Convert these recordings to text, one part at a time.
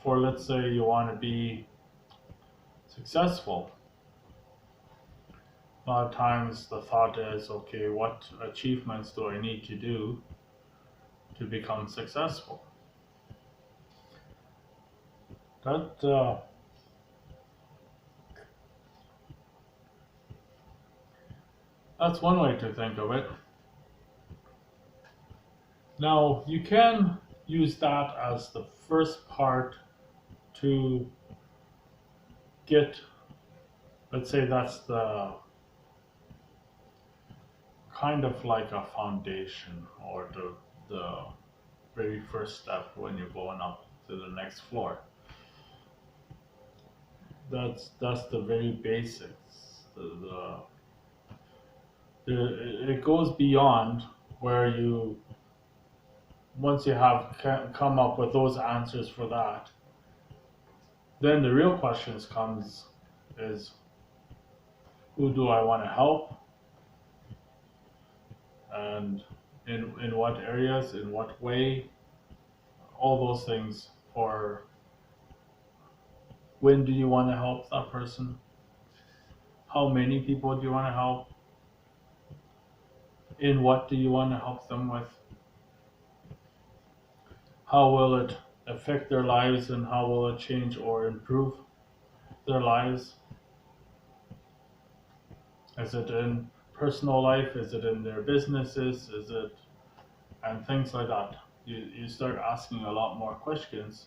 for, let's say you want to be successful, a lot of times the thought is, okay, what achievements do I need to do to become successful? That that's one way to think of it. Now you can use that as the first part to get, let's say that's the kind of like a foundation, or the very first step when you're going up to the next floor. That's the very basics. It goes beyond where you, once you have come up with those answers for that, then the real questions comes is, who do I want to help, and in what areas, in what way, all those things. For when do you want to help that person? How many people do you want to help? In what do you want to help them with? How will it affect their lives, and how will it change or improve their lives? Is it in personal life? Is it in their businesses? Is it, and things like that. You start asking a lot more questions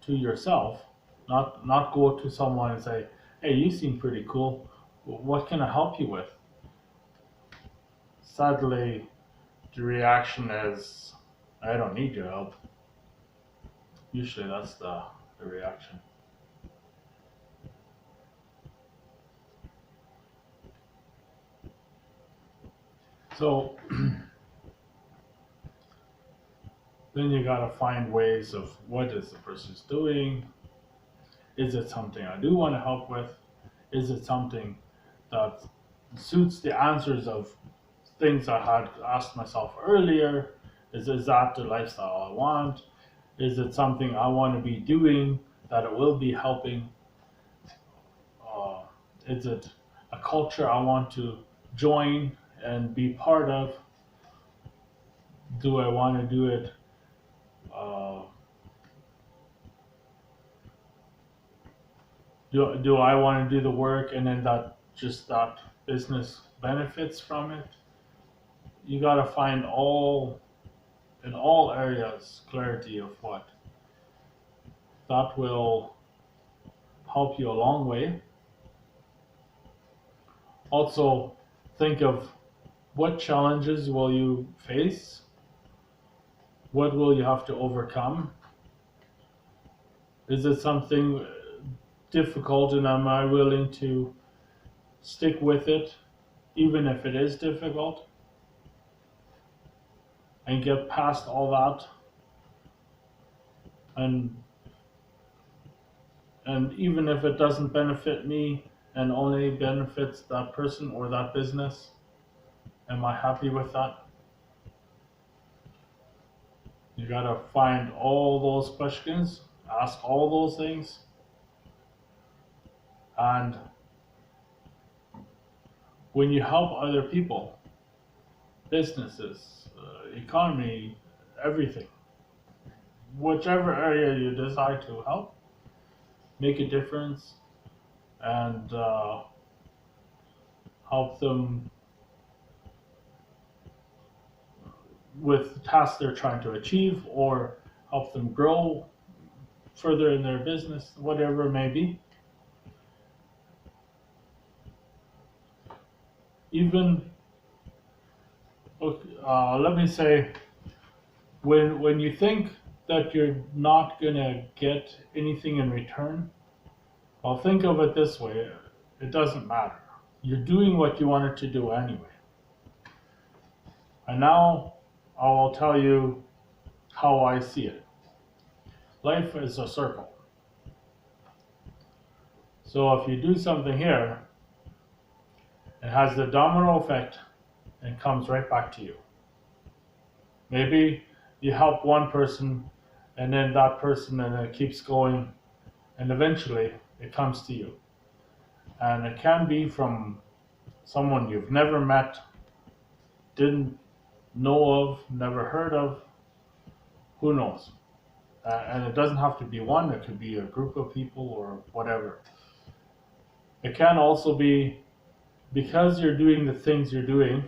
to yourself, not go to someone and say, hey, you seem pretty cool. What can I help you with? Sadly, the reaction is, I don't need your help. Usually that's the reaction. So then you gotta find ways of what is the person's doing. Is it something I do want to help with? Is it something that suits the answers of things I had asked myself earlier? Is that the lifestyle I want? Is it something I want to be doing that it will be helping? Uh, is it a culture I want to join and be part of? Do I want to do it? Uh, do I want to do the work and then that business benefits from it? You gotta find in all areas clarity of what that will help you a long way. Also, think of what challenges will you face? What will you have to overcome? Is it something difficult, and am I willing to stick with it even if it is difficult and get past all that? And even if it doesn't benefit me and only benefits that person or that business, am I happy with that? You gotta find all those questions, ask all those things, and when you help other people, businesses, economy, everything, whichever area you decide to help, make a difference, and help them with tasks they're trying to achieve, or help them grow further in their business, whatever it may be. Even, let me say, when you think that you're not gonna get anything in return, well, think of it this way: it doesn't matter. You're doing what you wanted to do anyway. And now I will tell you how I see it. Life is a circle. So if you do something here, it has the domino effect and comes right back to you. Maybe you help one person and then that person, and it keeps going, and eventually it comes to you. And it can be from someone you've never met, didn't know of, never heard of, who knows? And it doesn't have to be one, it could be a group of people or whatever. It can also be because you're doing the things you're doing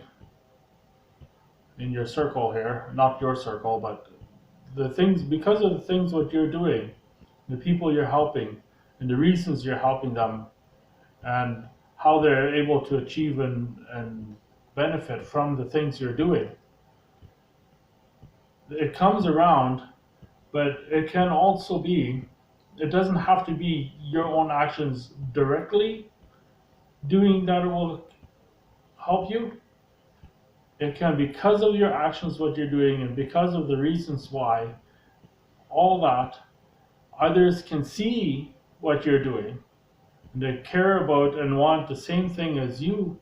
in your circle here, not your circle, but the things, because of the things what you're doing, the people you're helping, and the reasons you're helping them, and how they're able to achieve and benefit from the things you're doing. It comes around, but it can also be, it doesn't have to be your own actions directly doing that will help you. It can, because of your actions, what you're doing, and because of the reasons why, all that, others can see what you're doing. And they care about and want the same thing as you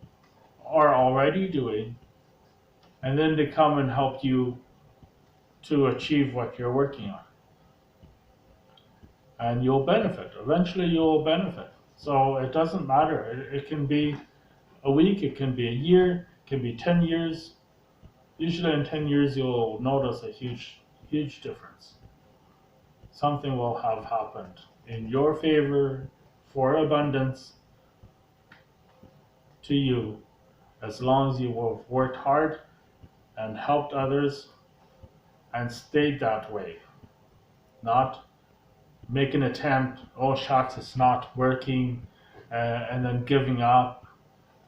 are already doing. And then they come and help you to achieve what you're working on. And you'll benefit. Eventually you'll benefit. So it doesn't matter. It can be a week, it can be a year, it can be 10 years. Usually in 10 years you'll notice a huge difference. Something will have happened in your favor, for abundance to you, as long as you have worked hard and helped others and stayed that way. Not make an attempt, oh shucks, it's not working, and then giving up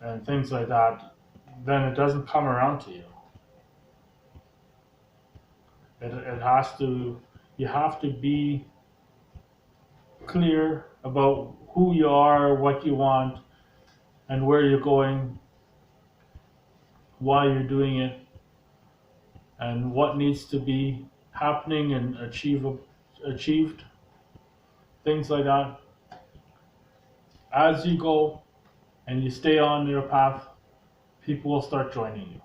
and things like that. Then it doesn't come around to you. It has to, you have to be clear about who you are, what you want, and where you're going, why you're doing it, and what needs to be happening and achieved, things like that. As you go and you stay on your path, people will start joining you.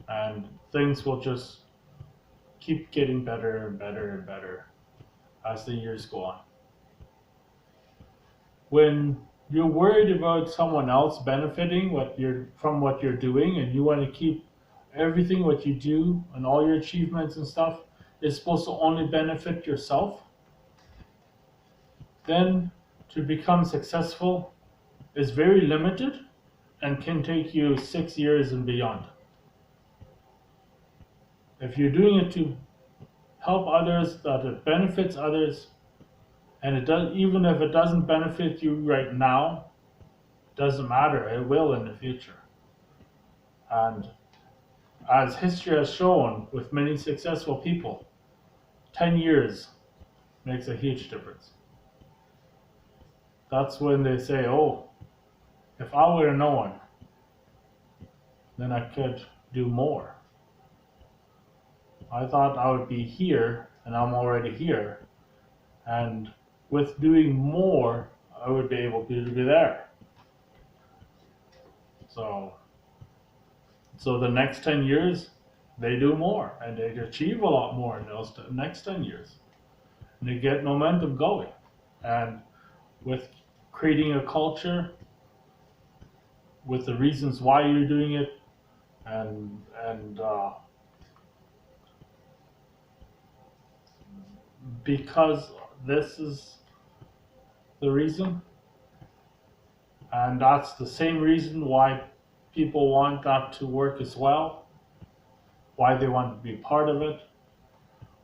And things will just keep getting better and better and better as the years go on. When you're worried about someone else benefiting from what you're doing, and you want to keep everything what you do and all your achievements and stuff is supposed to only benefit yourself, then to become successful is very limited and can take you 6 years and beyond. If you're doing it to help others, that it benefits others, and it does, even if it doesn't benefit you right now, doesn't matter, it will in the future. And as history has shown with many successful people, 10 years makes a huge difference. That's when they say, oh, if I would have known, then I could do more. I thought I would be here, and I'm already here. And with doing more, I would be able to be there. So the next 10 years, they do more, and they achieve a lot more in those next 10 years. And they get momentum going. And with creating a culture, with the reasons why you're doing it, and because this is the reason, and that's the same reason why people want that to work as well, why they want to be part of it,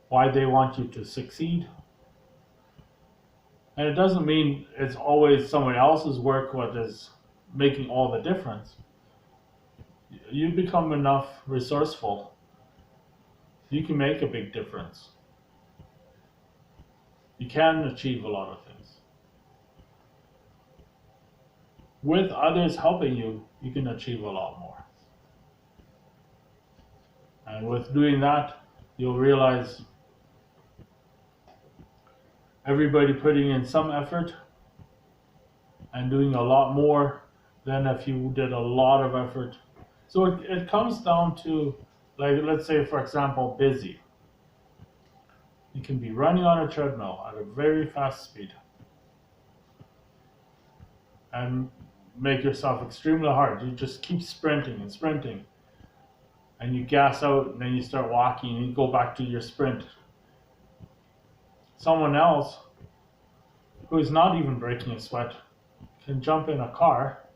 why they want you to succeed. And it doesn't mean it's always someone else's work what is making all the difference. You become enough resourceful, you can make a big difference. You can achieve a lot of things. With others helping you, you can achieve a lot more. And with doing that, you'll realize everybody putting in some effort and doing a lot more than if you did a lot of effort. So it comes down to, like, let's say, for example, busy. You can be running on a treadmill at a very fast speed and make yourself extremely hard. You just keep sprinting and sprinting, and you gas out, and then you start walking, and you go back to your sprint. Someone else who is not even breaking a sweat can jump in a car,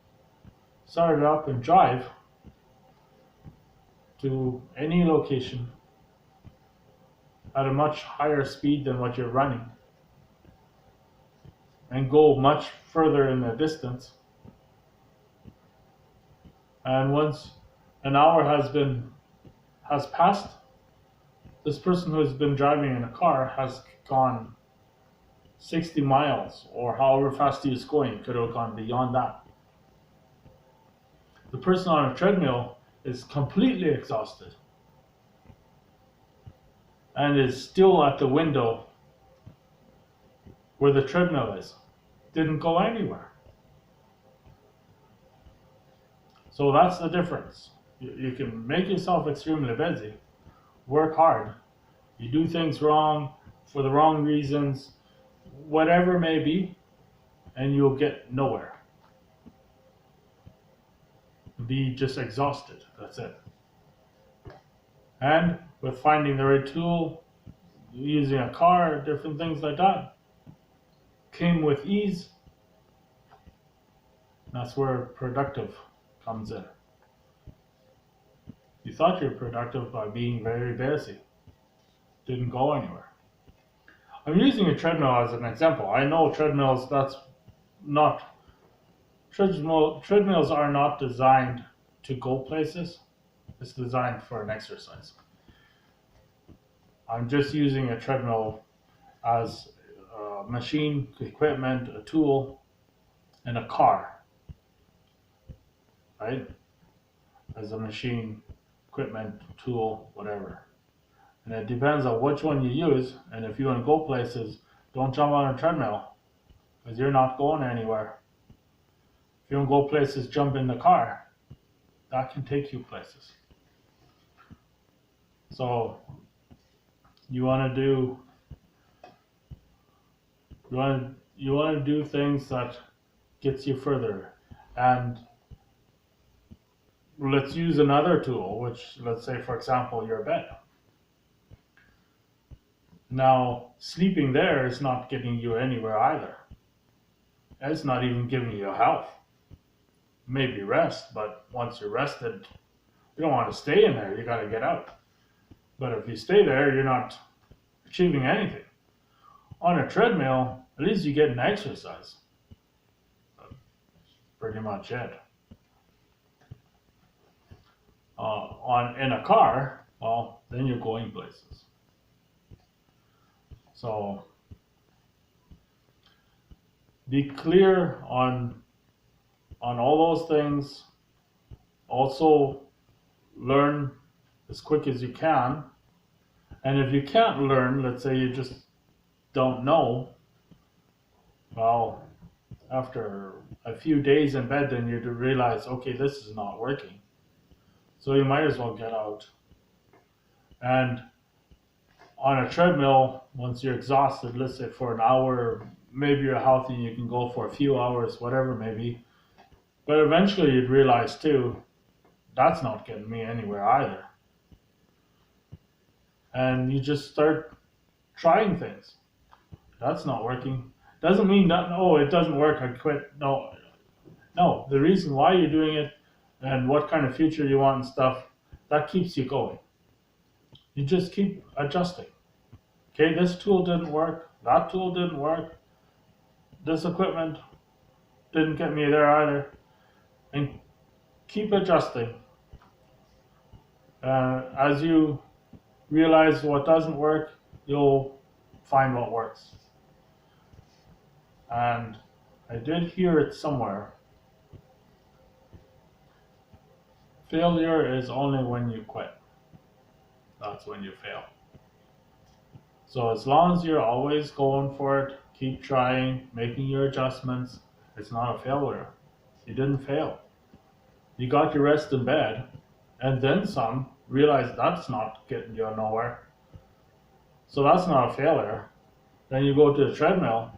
start it up, and drive to any location at a much higher speed than what you're running, and go much further in the distance. And once an hour has passed, this person who has been driving in a car has gone 60 miles, or however fast he is going, could have gone beyond that. The person on a treadmill is completely exhausted and is still at the window where the treadmill is. Didn't go anywhere. So that's the difference. You can make yourself extremely busy, work hard, you do things wrong for the wrong reasons, whatever it may be, and you'll get nowhere. Be just exhausted, that's it. And with finding the right tool, using a car, different things like that, came with ease. That's where productive comes in. You thought you were productive by being very busy. Didn't go anywhere. I'm using a treadmill as an example. I know treadmills, treadmills are not designed to go places. It's designed for an exercise. I'm just using a treadmill as a machine, equipment, a tool, and a car, right? As a machine, equipment, tool, whatever. And it depends on which one you use. And if you want to go places, don't jump on a treadmill, because you're not going anywhere. If you want to go places, jump in the car. That can take you places. So you want to do things that gets you further. And let's use another tool, which, let's say, for example, your bed. Now, sleeping there is not getting you anywhere either. It's not even giving you health. Maybe rest, but once you're rested, you don't want to stay in there. You got to get out. But if you stay there, you're not achieving anything. On a treadmill, at least you get an exercise. That's pretty much it. In a car, well, then you're going places. So be clear on all those things. Also learn as quick as you can. And if you can't learn, let's say you just don't know, well, after a few days in bed, then you realize, okay, this is not working. So you might as well get out. And on a treadmill, once you're exhausted, let's say for an hour, maybe you're healthy and you can go for a few hours, whatever maybe. But eventually you'd realize too, that's not getting me anywhere either. And you just start trying things. That's not working. Doesn't mean that, oh, it doesn't work, I quit. No, the reason why you're doing it and what kind of future you want and stuff, that keeps you going. You just keep adjusting. Okay, this tool didn't work, that tool didn't work, this equipment didn't get me there either. And keep adjusting. As you realize what doesn't work, you'll find what works. And I did hear it somewhere. Failure is only when you quit. That's when you fail. So as long as you're always going for it, keep trying, making your adjustments, it's not a failure. You didn't fail. You got your rest in bed, and then some, realize that's not getting you nowhere. So that's not a failure. Then you go to the treadmill,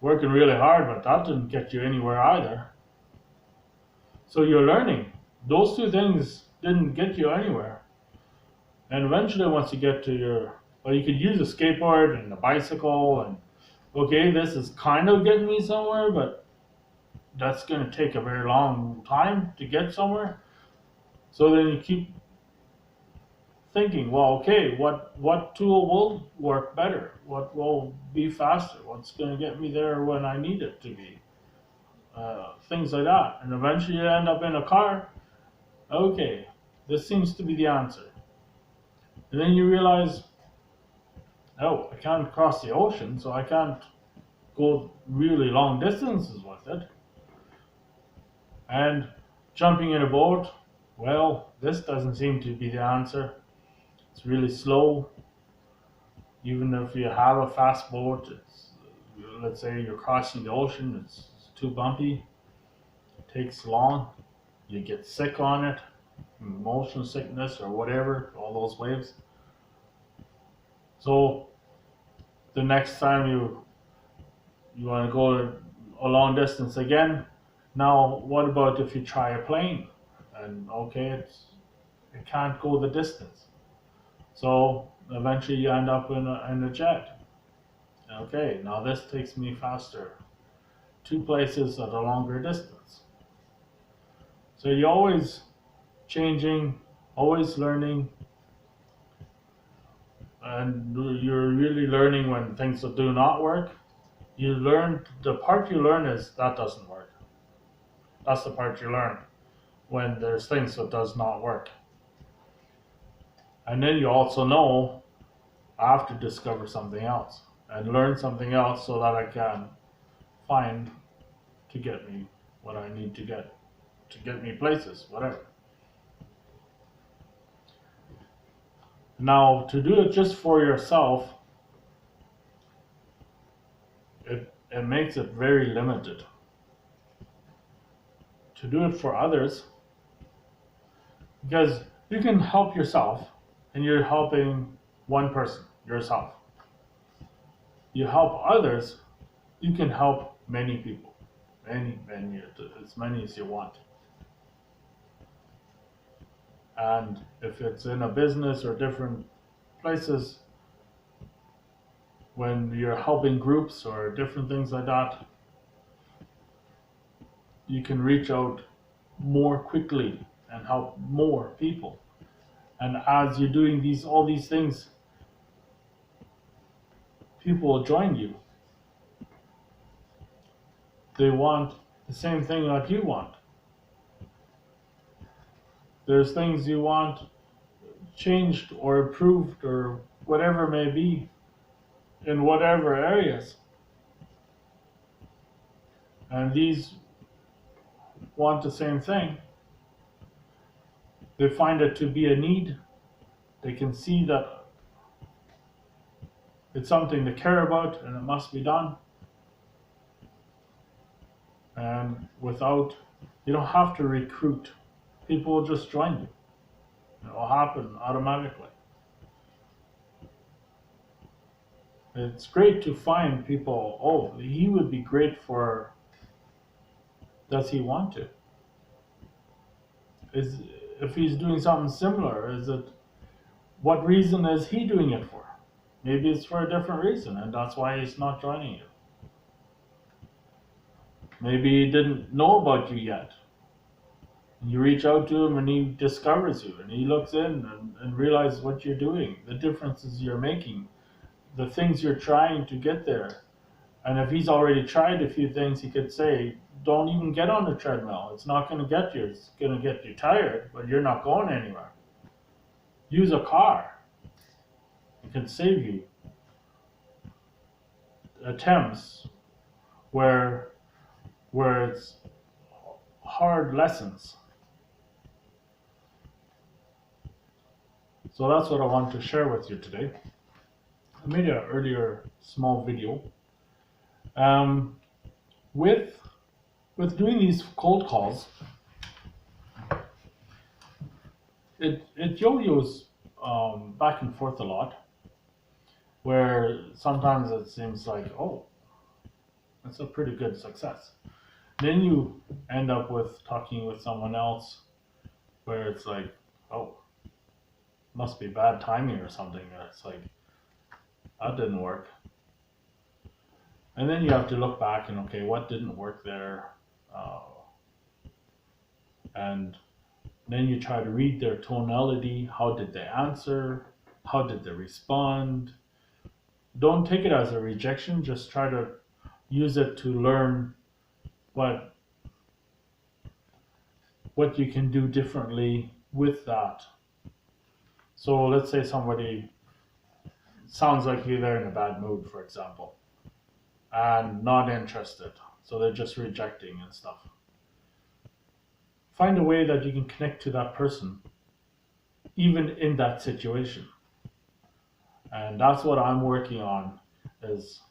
working really hard, but that didn't get you anywhere either. So you're learning. Those two things didn't get you anywhere. And eventually, once you get to well, you could use a skateboard and a bicycle, and okay, this is kind of getting me somewhere, but that's going to take a very long time to get somewhere. So then you keep thinking, well, okay, what tool will work better? What will be faster? What's going to get me there when I need it to be? Things like that. And eventually you end up in a car. Okay, this seems to be the answer. And then you realize, oh, I can't cross the ocean, so I can't go really long distances with it. And jumping in a boat, well, this doesn't seem to be the answer. It's really slow. Even if you have a fast boat, let's say you're crossing the ocean, it's too bumpy, it takes long, you get sick on it, motion sickness or whatever, all those waves. So the next time you want to go a long distance again, now what about if you try a plane? And okay, it can't go the distance. So eventually you end up in a jet. Okay, now this takes me faster. 2 places at a longer distance. So you're always changing, always learning, and you're really learning when things do not work. You learn, the part you learn is that doesn't work. That's the part you learn when there's things that does not work. And then you also know I have to discover something else and learn something else so that I can find to get me what I need to get me places, whatever. Now, to do it just for yourself, it makes it very limited. To do it for others, because you can help yourself, and you're helping one person, yourself. You help others, you can help many people, many, as many as you want. And if it's in a business or different places, when you're helping groups or different things like that, you can reach out more quickly and help more people. And as you're doing all these things, people will join you. They want the same thing that you want. There's things you want changed or improved or whatever it may be in whatever areas. And these want the same thing. They find it to be a need. They can see that it's something to care about and it must be done. And you don't have to recruit. People will just join you. It will happen automatically. It's great to find people, oh, he would be great for, does he want to? If he's doing something similar, what reason is he doing it for? Maybe it's for a different reason, and that's why he's not joining you. Maybe he didn't know about you yet. You reach out to him and he discovers you, and he looks in and realizes what you're doing, the differences you're making, the things you're trying to get there. And if he's already tried a few things, he could say, don't even get on the treadmill. It's not going to get you. It's going to get you tired, but you're not going anywhere. Use a car. It can save you attempts where it's hard lessons. So that's what I want to share with you today. I made an earlier small video. With doing these cold calls, it yo-yos back and forth a lot, where sometimes it seems like, oh, that's a pretty good success. Then you end up with talking with someone else where it's like, oh, must be bad timing or something. It's like, that didn't work. And then you have to look back and, okay, what didn't work there? Uh, and then you try to read their tonality. How did they answer? How did they respond? Don't take it as a rejection. Just try to use it to learn what what you can do differently with that. So let's say somebody sounds like they're in a bad mood, for example, and not interested. So they're just rejecting and stuff. Find a way that you can connect to that person, even in that situation. And that's what I'm working on. Is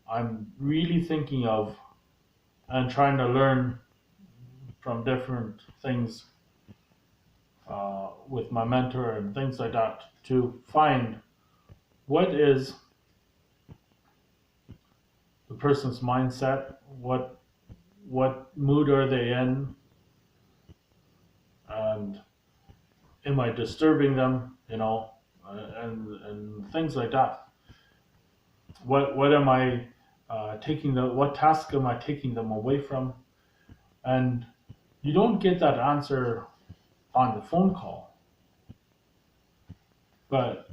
I'm really thinking of and trying to learn from different things with my mentor and things like that to find what is the person's mindset, what mood are they in, and am I disturbing them, and things like that. What am I taking the what task am I taking them away from? And you don't get that answer on the phone call, but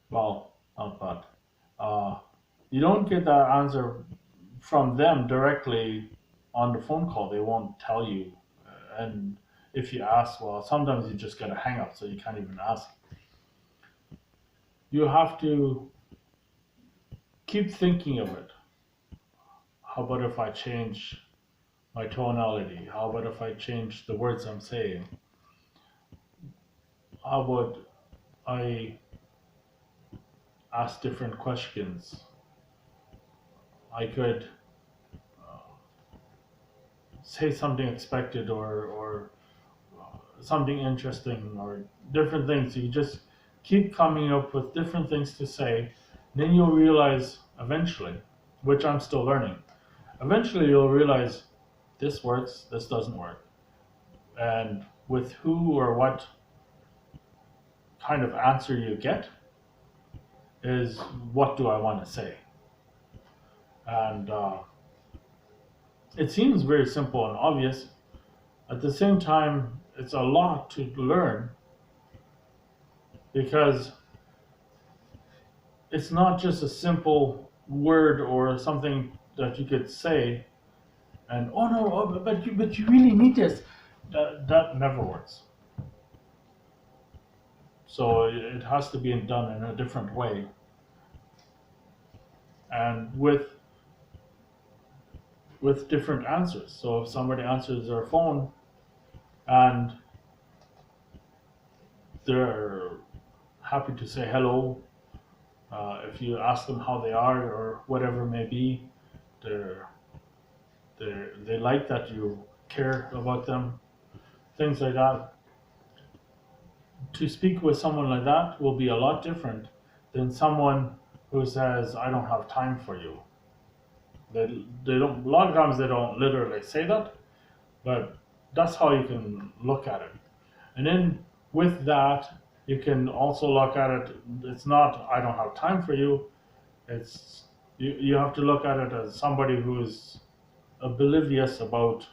well, not but you don't get that answer from them directly on the phone call. They won't tell you, and if you ask, well, sometimes you just get a hang up, so you can't even ask. You have to keep thinking of it. How about if I change my tonality? How about if I change the words I'm saying? How about I ask different questions? I could say something expected or something interesting or different things. You just keep coming up with different things to say. Then you'll realize eventually, which I'm still learning, eventually you'll realize this works, this doesn't work. And with who or what kind of answer you get is what do I want to say. And it seems very simple and obvious. At the same time, it's a lot to learn because it's not just a simple word or something that you could say and oh no, but you really need this. That never works. So it has to be done in a different way and with different answers. So if somebody answers their phone and they're happy to say hello, if you ask them how they are or whatever it may be, they're, they like that you care about them, things like that. To speak with someone like that will be a lot different than someone who says, I don't have time for you. They don't, a lot of times they don't literally say that, but that's how you can look at it. And then with that, you can also look at it, it's not, I don't have time for you. It's, you have to look at it as somebody who is oblivious about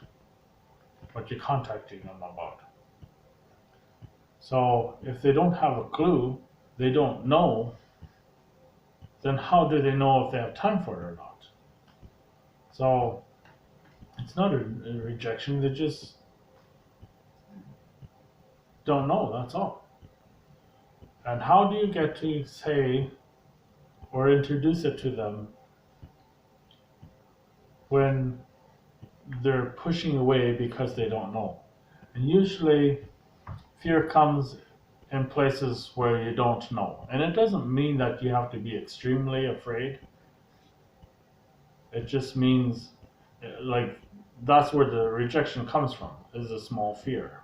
what you're contacting them about. So if they don't have a clue, they don't know, then how do they know if they have time for it or not? So it's not a rejection, they just don't know, that's all. And how do you get to say or introduce it to them when they're pushing away because they don't know? And usually fear comes in places where you don't know. And it doesn't mean that you have to be extremely afraid. It just means like that's where the rejection comes from, is a small fear.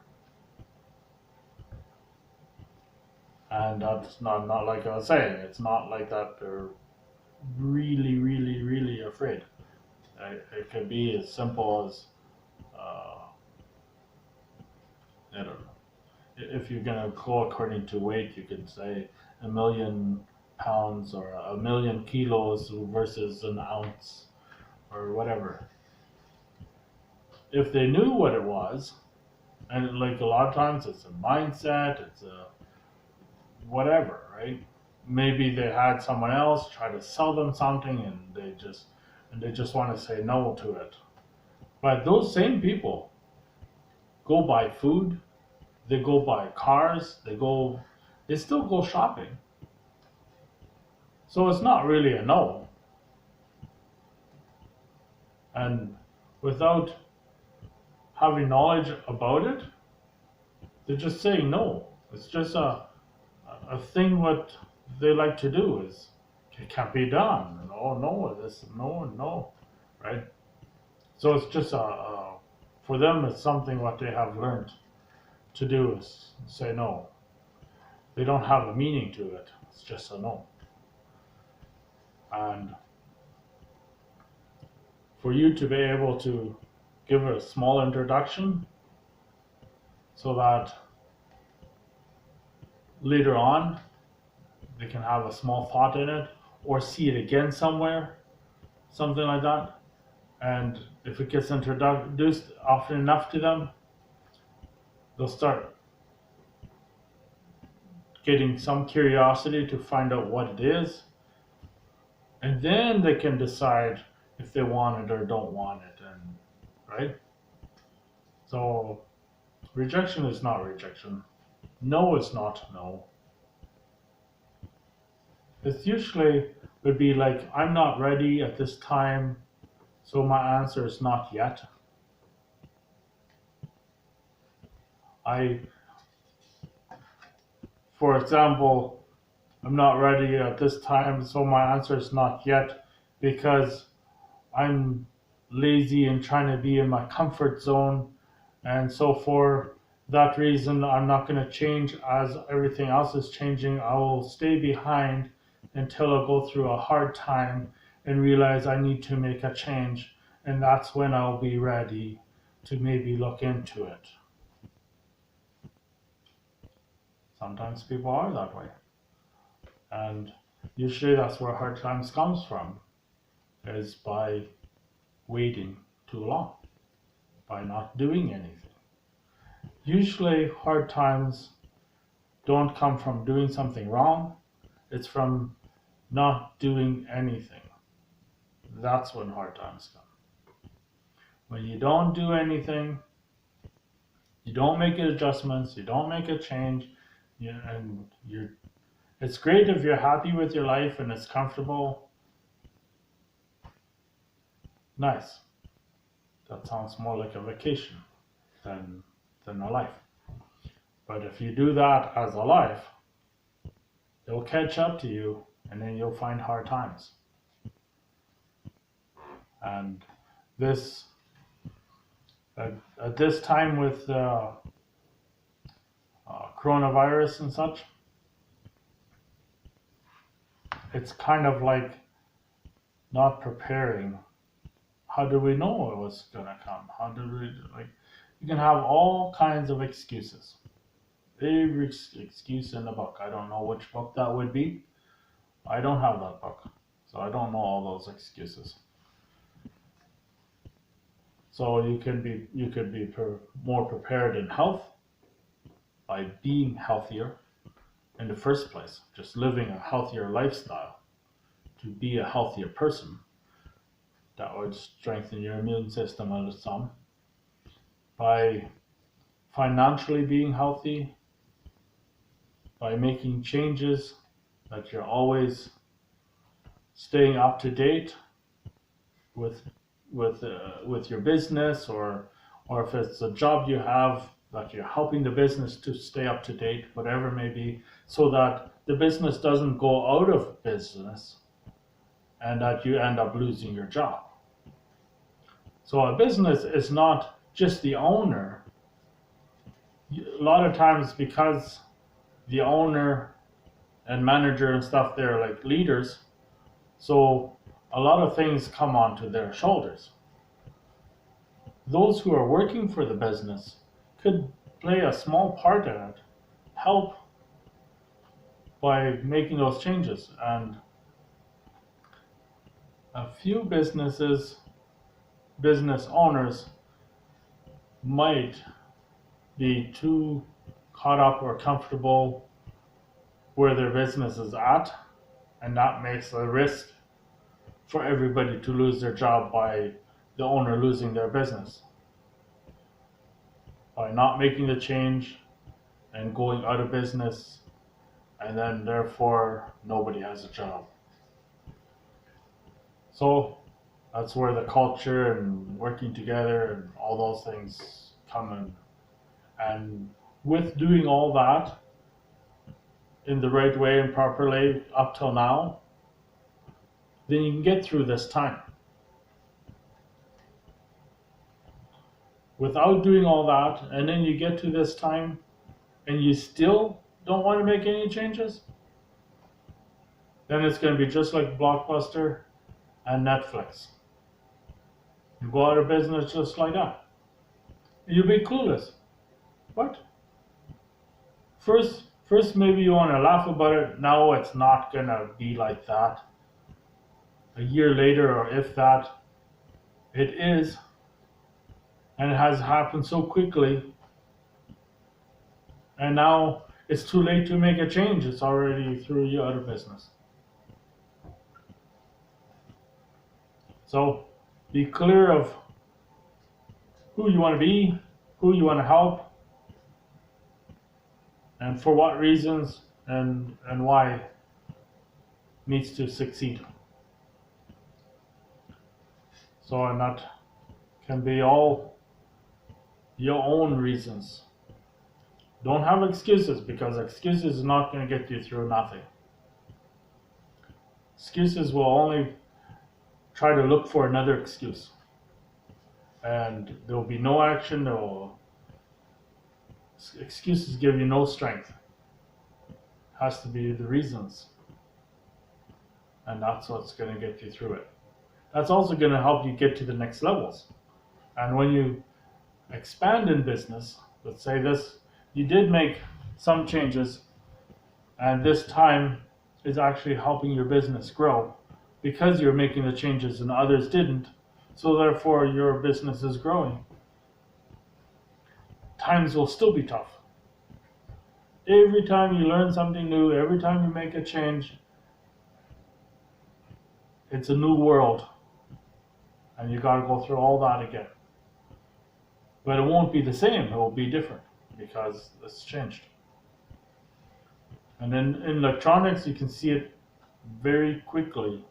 And that's not like I was saying, it's not like that they're really, really, really afraid. It can be as simple as, I don't know. If you're gonna go according to weight, you could say 1,000,000 pounds or 1,000,000 kilos versus an ounce or whatever. If they knew what it was, and like a lot of times it's a mindset, it's a whatever, right? Maybe they had someone else try to sell them something and they just want to say no to it. But those same people go buy food, they go buy cars, they still go shopping. So it's not really a no. And without having knowledge about it, they're just saying no. It's just a thing what they like to do is it can't be done. And, oh no, this no and no, right? So it's just for them it's something what they have learned to do is say no. They don't have a meaning to it. It's just a no. And for you to be able to give a small introduction so that later on they can have a small thought in it or see it again somewhere, something like that. And if it gets introduced often enough to them, they'll start getting some curiosity to find out what it is. And then they can decide if they want it or don't want it. And right? So rejection is not rejection. No is not no. It's usually would be like, I'm not ready at this time, so my answer is not yet. I, for example, I'm not ready at this time, so my answer is not yet because I'm lazy and trying to be in my comfort zone. And so for that reason, I'm not going to change as everything else is changing. I will stay behind until I go through a hard time and realize I need to make a change. And that's when I'll be ready to maybe look into it. Sometimes people are that way. And usually that's where hard times comes from, is by waiting too long, by not doing anything. Usually hard times don't come from doing something wrong, it's from not doing anything. That's when hard times come. When you don't do anything, you don't make adjustments, you don't make a change, it's great if you're happy with your life and it's comfortable. Nice. That sounds more like a vacation than a life. But if you do that as a life, it'll catch up to you and then you'll find hard times. And this, at this time with coronavirus and such, it's kind of like not preparing. How do we know it was gonna come? How do we, like, you can have all kinds of excuses. Every excuse in the book. I don't know which book that would be. I don't have that book, so I don't know all those excuses. So you could be more prepared in health by being healthier in the first place, just living a healthier lifestyle to be a healthier person. That would strengthen your immune system a some. By financially being healthy, by making changes, that you're always staying up to date with your business, or if it's a job you have, that you're helping the business to stay up to date, whatever it may be, so that the business doesn't go out of business and that you end up losing your job. So a business is not just the owner. A lot of times, because the owner and manager and stuff, they're like leaders. So a lot of things come onto their shoulders. Those who are working for the business could play a small part in it, help by making those changes. And a few business owners might be too caught up or comfortable where their business is at, and that makes a risk for everybody to lose their job by the owner losing their business. By not making the change and going out of business, and then therefore nobody has a job. So that's where the culture and working together and all those things come in. And with doing all that in the right way and properly up till now, then you can get through this time. Without doing all that, and then you get to this time and you still don't want to make any changes, then it's going to be just like Blockbuster and Netflix. You go out of business just like that. You'll be clueless. What? First maybe you want to laugh about it. No, it's not going to be like that. A year later, or if that, it is. And it has happened so quickly. And now it's too late to make a change. It's already threw you out of business. So be clear of who you want to be, who you want to help, and for what reasons, and why needs to succeed. So, and that can be all your own reasons. Don't have excuses, because excuses is not going to get you through nothing. Excuses will only try to look for another excuse. And there will be no action. Excuses give you no strength. It has to be the reasons. And that's what's going to get you through it. That's also going to help you get to the next levels. And when you expand in business, let's say this, you did make some changes, and this time is actually helping your business grow because you're making the changes and others didn't. So therefore your business is growing. Times will still be tough. Every time you learn something new, every time you make a change, it's a new world. And you got to go through all that again. But it won't be the same, it will be different because it's changed. And then in electronics, you can see it very quickly.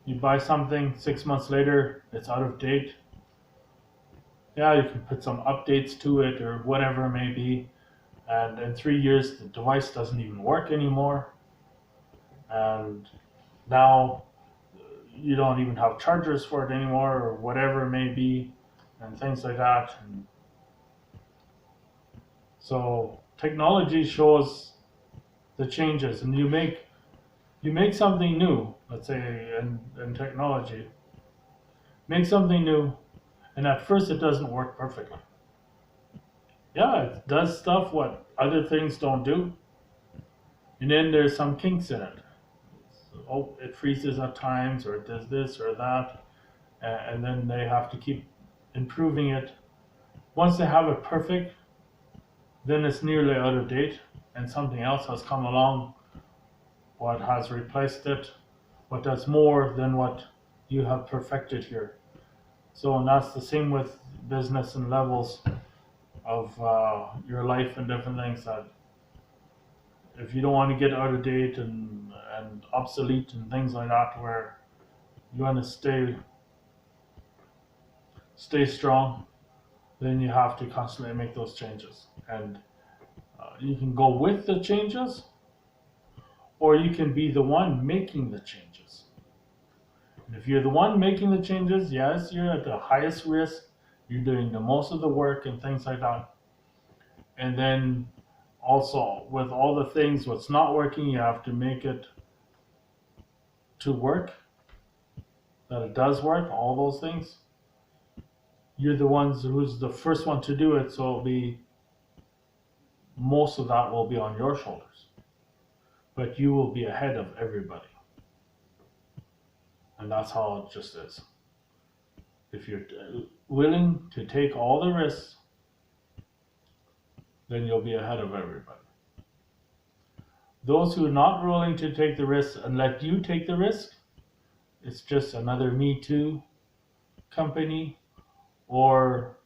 You buy something, 6 months later, it's out of date. Yeah, you can put some updates to it or whatever it may be. And in 3 years, the device doesn't even work anymore. And now you don't even have chargers for it anymore or whatever it may be, and things like that. And so technology shows the changes, and you make something new, let's say in technology, make something new, and at first it doesn't work perfectly. Yeah, it does stuff what other things don't do, and then there's some kinks in it. Oh, it freezes at times, or it does this or that, and then they have to keep improving it. Once they have it perfect, then it's nearly out of date, and something else has come along what has replaced it, what does more than what you have perfected here. So, and that's the same with business and levels of your life and different things, that if you don't want to get out of date and obsolete and things like that, where you want to stay strong, then you have to constantly make those changes. And you can go with the changes, or you can be the one making the changes. And if you're the one making the changes, yes, you're at the highest risk. You're doing the most of the work and things like that. And then also with all the things, what's not working, you have to make it to work, that it does work, all those things. You're the ones who's the first one to do it, so it'll be, most of that will be on your shoulders. But you will be ahead of everybody. And that's how it just is. If you're willing to take all the risks, then you'll be ahead of everybody. Those who are not willing to take the risk and let you take the risk, it's just another Me Too company, or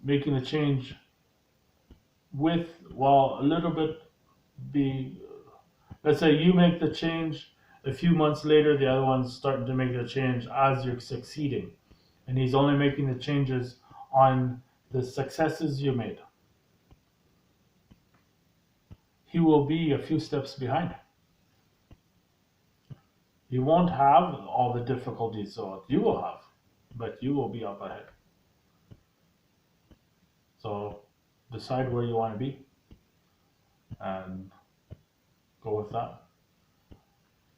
making the change with, well, a little bit be, let's say you make the change, a few months later the other one's starting to make the change as you're succeeding, and he's only making the changes on the successes you made. He will be a few steps behind. You won't have all the difficulties that you will have, but you will be up ahead. So decide where you want to be and go with that.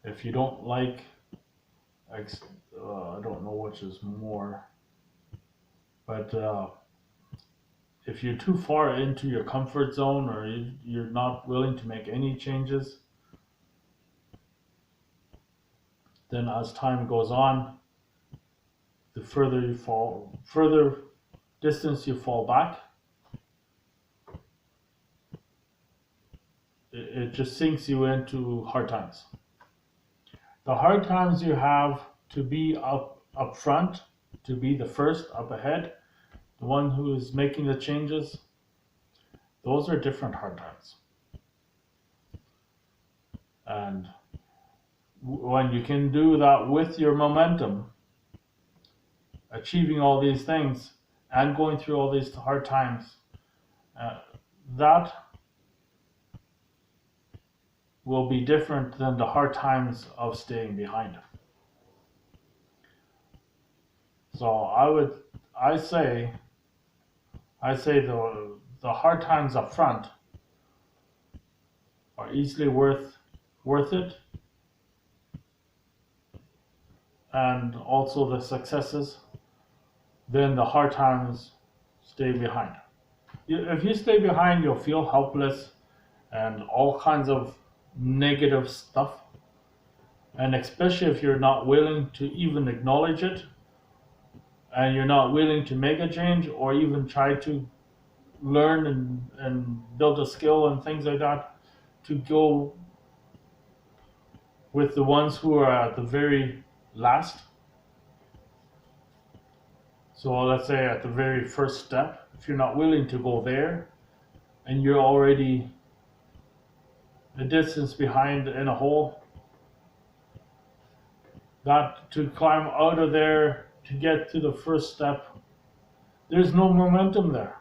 If you don't like, I don't know which is more, but if you're too far into your comfort zone, or you're not willing to make any changes, then as time goes on, the further you fall, further distance you fall back, it just sinks you into hard times. The hard times you have to be up front, to be the first up ahead, the one who is making the changes, those are different hard times. And when you can do that with your momentum, achieving all these things and going through all these hard times, that will be different than the hard times of staying behind. So I say the hard times up front are easily worth it, and also the successes. Then the hard times stay behind. If you stay behind, you'll feel helpless and all kinds of negative stuff, and especially if you're not willing to even acknowledge it, and you're not willing to make a change or even try to learn and build a skill and things like that, to go with the ones who are at the very last. So let's say at the very first step, if you're not willing to go there and you're already a distance behind in a hole, that to climb out of there to get to the first step, there's no momentum there.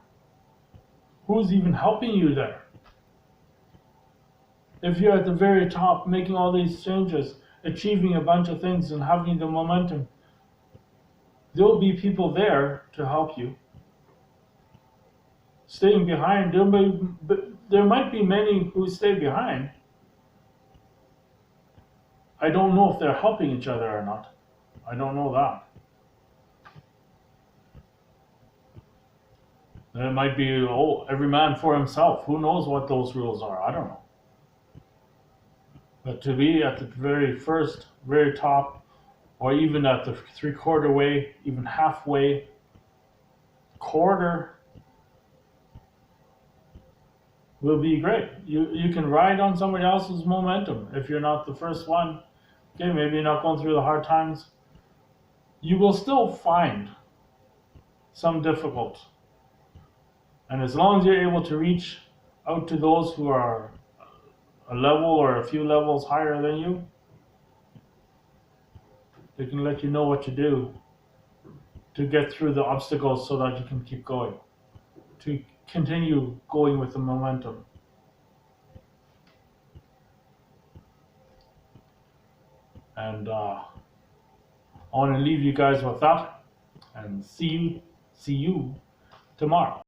Who's even helping you there? If you're at the very top making all these changes, achieving a bunch of things and having the momentum, there'll be people there to help you. Staying behind, there might be many who stay behind. I don't know if they're helping each other or not. I don't know that. It might be, every man for himself. Who knows what those rules are? I don't know. But to be at the very first, very top, or even at the 3/4 way, even halfway, quarter, will be great. You can ride on somebody else's momentum. If you're not the first one, okay, maybe you're not going through the hard times, you will still find some difficult. And as long as you're able to reach out to those who are a level or a few levels higher than you, they can let you know what to do to get through the obstacles so that you can keep going, to continue going with the momentum. And I want to leave you guys with that, and see you tomorrow.